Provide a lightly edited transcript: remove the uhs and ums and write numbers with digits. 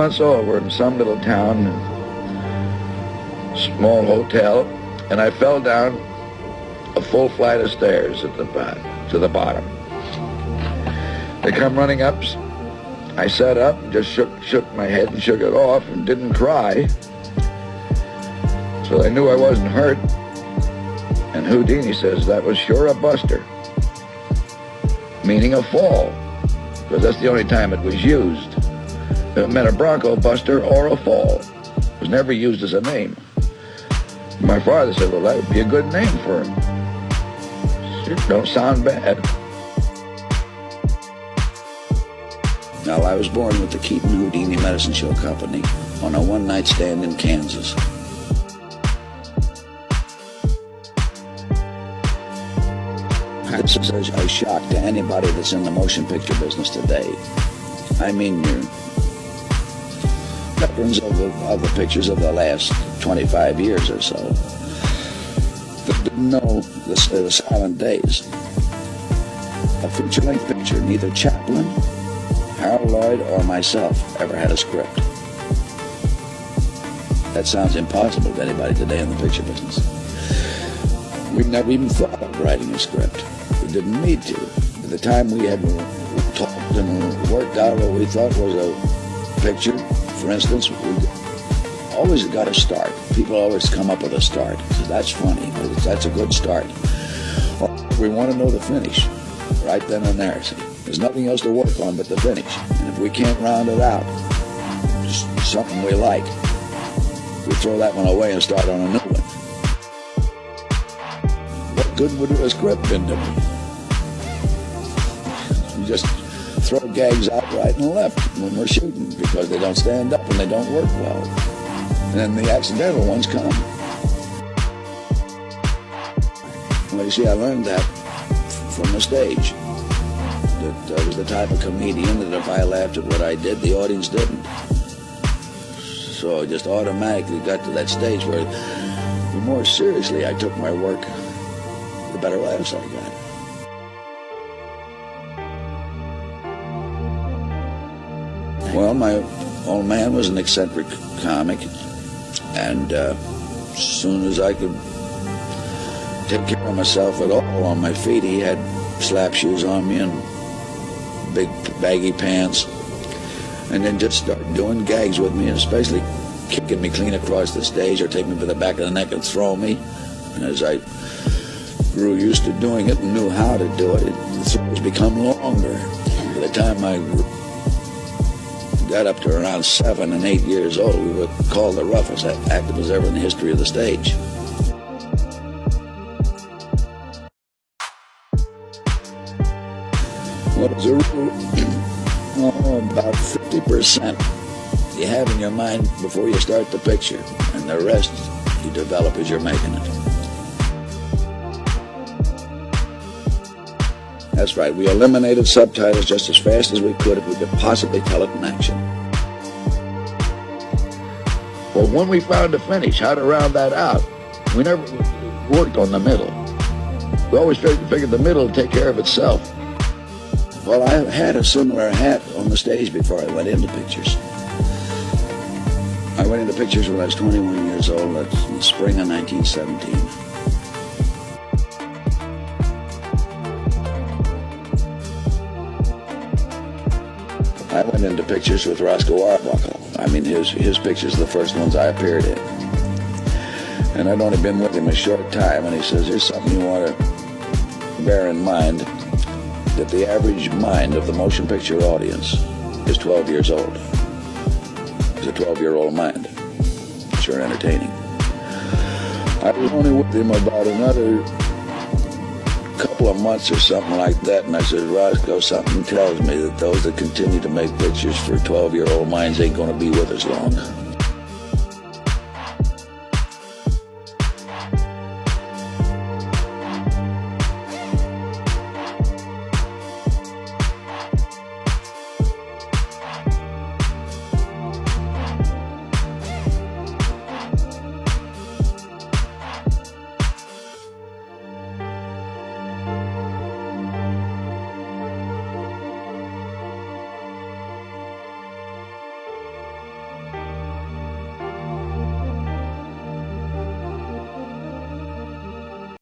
Once over in some little town, small hotel, and I fell down a full flight of stairs at to the bottom. They come running up. I sat up and just shook my head and shook it off and didn't cry. So they knew I wasn't hurt. And Houdini says that was sure a buster, meaning a fall, because that's the only time it was used. It meant a bronco buster or a fall. It was never used as a name. My father said, well, that would be a good name for him. It don't sound bad. Now, I was born with the Keaton Houdini Medicine Show Company on a one-night stand in Kansas. This is a shock to anybody that's in the motion picture business today. I mean, you're veterans of the pictures of the last 25 years or so that didn't know the silent days. A feature-length picture, neither Chaplin, Harold Lloyd, or myself ever had a script. That sounds impossible to anybody today in the picture business. We never even thought of writing a script. We didn't need to. At the time we had talked and worked out what we thought was a picture. For instance, we always got a start. People always come up with a start. So that's funny, but that's a good start. We want to know the finish right then and there. See? There's nothing else to work on but the finish. And if we can't round it out, just something we like, we throw that one away and start on a new one. What good would a script been to me? You just throw gags out right and left when we're shooting because they don't stand up and they don't work well. And then the accidental ones come. Well, you see, I learned that from the stage. That I was the type of comedian that if I laughed at what I did, the audience didn't. So I just automatically got to that stage where the more seriously I took my work, the better laughs I got. Well, my old man was an eccentric comic, and as soon as I could take care of myself at all on my feet, he had slap shoes on me and big baggy pants, and then just started doing gags with me, and especially kicking me clean across the stage or taking me by the back of the neck and throw me. And as I grew used to doing it and knew how to do it, the throws become longer. By the time I got up to around 7 and 8 years old, we were called the roughest actors ever in the history of the stage. What is a rule? About 50% you have in your mind before you start the picture, and the rest you develop as you're making it. That's right, we eliminated subtitles just as fast as we could if we could possibly tell it in action. Well, when we found a finish, how to round that out, we never worked on the middle. We always figured the middle would take care of itself. Well, I had a similar hat on the stage before I went into pictures. I went into pictures when I was 21 years old. That's in the spring of 1917. I went into pictures with Roscoe Arbuckle. I mean, his pictures are the first ones I appeared in. And I'd only been with him a short time, and he says, here's something you want to bear in mind, that the average mind of the motion picture audience is 12 years old. It's a 12-year-old mind. Sure entertaining. I was only with him about another couple of months or something like that, and I said, Roscoe, something tells me that those that continue to make pictures for 12-year-old minds ain't going to be with us long.